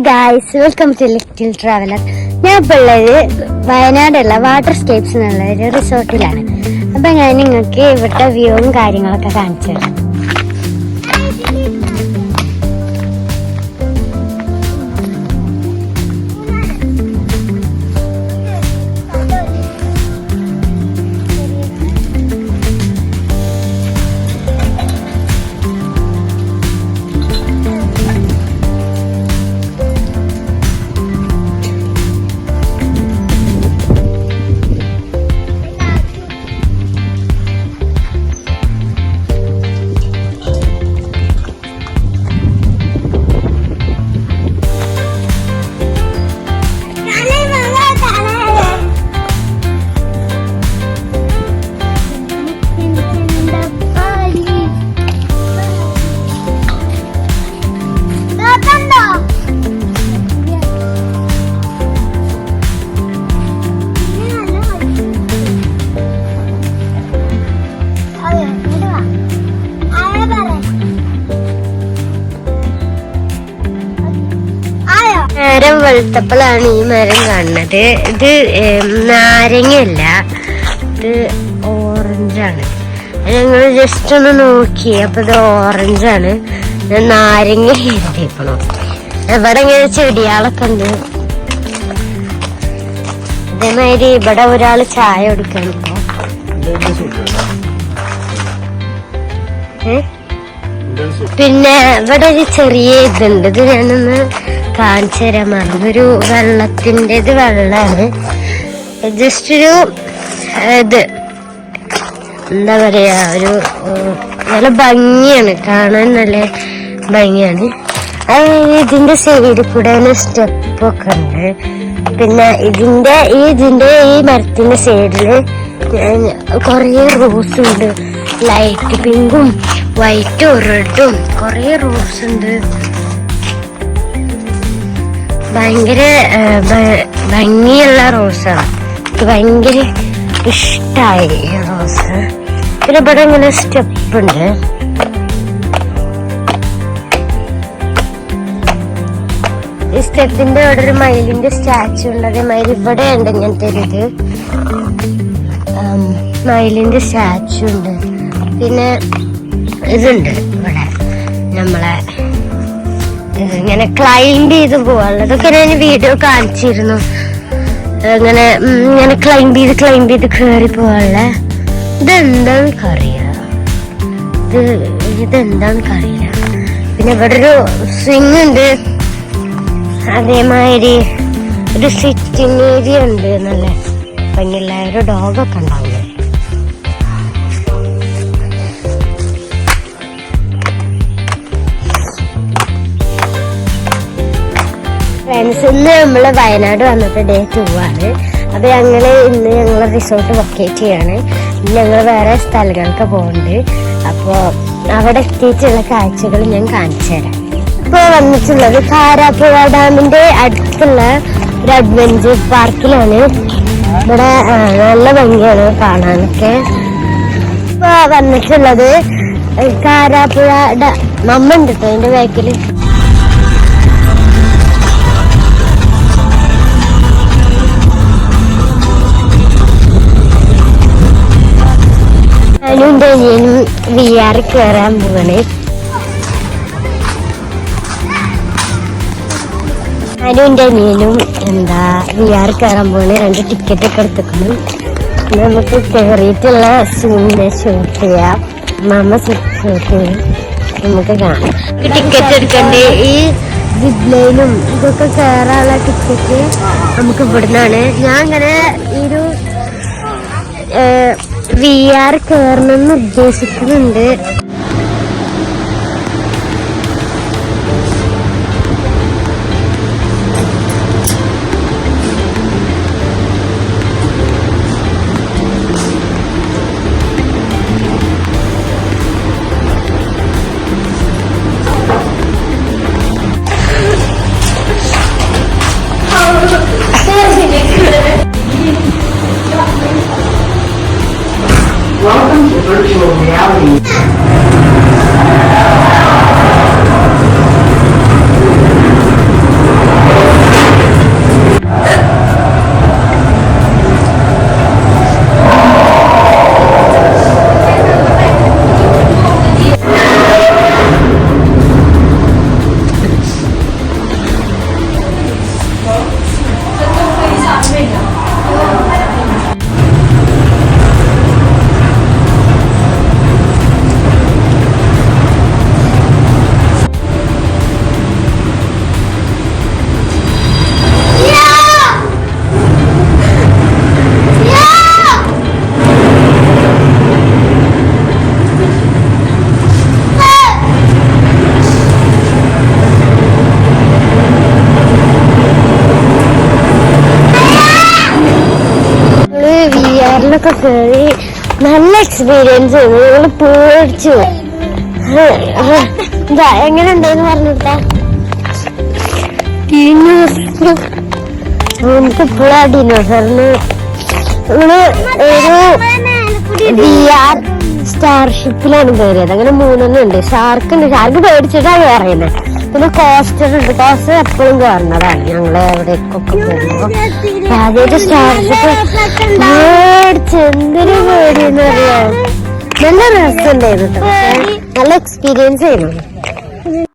Guys, welcome to little traveller. ഞാൻ ഇപ്പോൾ ഉള്ളത് വയനാടുള്ള വാട്ടർ സ്കേപ്സ് എന്നുള്ള ഒരു റിസോർട്ടിലാണ്. അപ്പം ഞാൻ നിങ്ങൾക്ക് ഇവിടുത്തെ വ്യൂവും കാര്യങ്ങളൊക്കെ കാണിച്ചു തരാം. നേരം വെളുത്തപ്പോഴാണ് ഈ മരം കാണുന്നത്. ഇത് നാരങ്ങയല്ല, ഇത് ഓറഞ്ചാണ്. ഞങ്ങൾ ജസ്റ്റ് ഒന്ന് നോക്കി, അപ്പൊ ഇത് ഓറഞ്ചാണ്. ഞാൻ നാരങ്ങ എഴുതിയേക്കണോ. ഇവിടെ ഇങ്ങനെ ചെടികളൊക്കെ ഉണ്ട്. അതേമാതിരി ഇവിടെ ഒരാള് ചായ കൊടുക്കണം. പിന്നെ ഇവിടെ ഒരു ചെറിയ ഇതുണ്ട്. ഇത് ഞാനൊന്ന് കാണിച്ചു തരാൻ മറന്നു. ഒരു വെള്ളത്തിൻ്റെത് വെള്ളമാണ്. ജസ്റ്റ് ഒരു ഇത് എന്താ പറയാ, ഒരു നല്ല ഭംഗിയാണ് കാണാൻ, നല്ല ഭംഗിയാണ്. ഇതിന്റെ സൈഡിൽ കൂടെ സ്റ്റെപ്പൊക്കെ ഉണ്ട്. പിന്നെ ഇതിന്റെ ഈ മരത്തിന്റെ സൈഡില് കൊറേ റോസ് ഉണ്ട്. ലൈറ്റ് പിങ്കും വൈറ്റും റെഡും കൊറേ റോസ് ഉണ്ട്. ഭയങ്കര ഭംഗിയുള്ള റോസാണ്. എനിക്ക് ഭയങ്കര ഇഷ്ടമായി ഈ റോസ്. പിന്നെ ഇവിടെ ഇങ്ങനെ സ്റ്റെപ്പ് ഉണ്ട്. ഈ സ്റ്റെപ്പിന്റെ ഇവിടെ ഒരു മയിലിന്റെ സ്റ്റാച്ചു ഉണ്ട്. അതേമാതിരി ഇവിടെ ഉണ്ട് ഇങ്ങനത്തെ ഒരു ഇത്, മയിലിന്റെ സ്റ്റാച്ചു ഉണ്ട്. പിന്നെ ഇതുണ്ട് ഇവിടെ നമ്മളെ ഇങ്ങനെ ക്ലൈംബ് ചെയ്ത് പോവാനുള്ള. അതൊക്കെ ഞാൻ വീഡിയോ കാണിച്ചിരുന്നു. ഇങ്ങനെ ക്ലൈംബ് ചെയ്ത് കയറി പോവാനുള്ള. ഇതെന്താണെന്ന് അറിയാം, ഇതെന്താണെന്ന് അറിയില്ല. പിന്നെ ഇവിടെ ഒരു സ്വിങ് ഉണ്ട്. അതേമാതിരി ഒരു സിറ്റിംഗ് ഏരിയ ഉണ്ട്. നല്ല ഭംഗിയുള്ള ഒരു ഡോഗൊക്കെ ഉണ്ടാവും. ഫ്രണ്ട്സ്, ഇന്ന് നമ്മള് വയനാട് വന്നിട്ട് ഡേ 2 ആണ്. അപ്പൊ ഞങ്ങള് ഇന്ന് ഞങ്ങളെ റിസോർട്ട് വൊക്കേറ്റ് ചെയ്യാണ്. ഇന്ന് ഞങ്ങൾ വേറെ സ്ഥലങ്ങൾക്ക് പോകുന്നുണ്ട്. അപ്പൊ അവിടെ എത്തിയിട്ടുള്ള കാഴ്ചകൾ ഞാൻ കാണിച്ചു തരാം. ഇപ്പൊ വന്നിട്ടുള്ളത് കാരാപ്പുഴ ഡാമിന്റെ അടുത്തുള്ള ഒരു അഡ്വഞ്ചർ പാർക്കിലാണ്. ഇവിടെ നല്ല ഭംഗിയാണ് കാണാനൊക്കെ. ഇപ്പൊ വന്നിട്ടുള്ളത് കാരാപ്പുഴ മമ്മ ഉണ്ട് കേട്ടോ അതിന്റെ ബാക്കില്. ഞാനും എൻ്റെ അനിയനും VR കയറാൻ പോവാണ്. ഞാനും എൻ്റെ അനിയനും VR കയറാൻ പോവാണ്. 2 ടിക്കറ്റ് ഒക്കെ എടുത്തിക്കണം. നമുക്ക് കയറിയിട്ടുള്ള സീനിനെ ഷൂട്ട് ചെയ്യാം. മമ്മ ഷൂട്ട് ചെയ്യും, നമുക്ക് കാണാം. ടിക്കറ്റ് എടുക്കണ്ടേ. ഈ സിപ്പ് ലൈനും ഇതൊക്കെ കയറാനുള്ള ടിക്കറ്റ് നമുക്ക് ഇവിടുന്നാണ്. ഞാൻ ഇങ്ങനെ ഈ ഒരു VR കയറണമെന്ന് ഉദ്ദേശിക്കുന്നുണ്ട്. Welcome to virtual reality. റൈഡിലൊക്കെ കയറി നല്ല എക്സ്പീരിയൻസ് ആയിരുന്നു. ഞങ്ങള് പേടിച്ചു. എന്താ എങ്ങനെ ഉണ്ടെന്ന് പറഞ്ഞിട്ടാ നമുക്ക് ഇപ്പോഴും ആ ഡിനോസറിന് നമ്മള് ഒരു VR സ്റ്റാർഷിപ്പിലാണ് കയറിയത്. അങ്ങനെ 3 ഉണ്ട്. ഷാർക്ക് പേടിച്ചിട്ടാണ് കയറിയുന്നത്. പിന്നെ കോസ്റ്റർ ഉണ്ട്. കോസ്റ്റർ എപ്പോഴും കയറുന്നതാണ് ഞങ്ങള് എവിടേക്കൊക്കെ പോകുമ്പോ. ആദ്യമായിട്ട് സ്റ്റാർഷിപ്പ് പേടിച്ച് എന്തൊരു പേടിയെന്ന് അറിയാം. നല്ല രസമുണ്ടായിരുന്നു കേട്ടോ. നല്ല എക്സ്പീരിയൻസ് ചെയ്യുന്നു.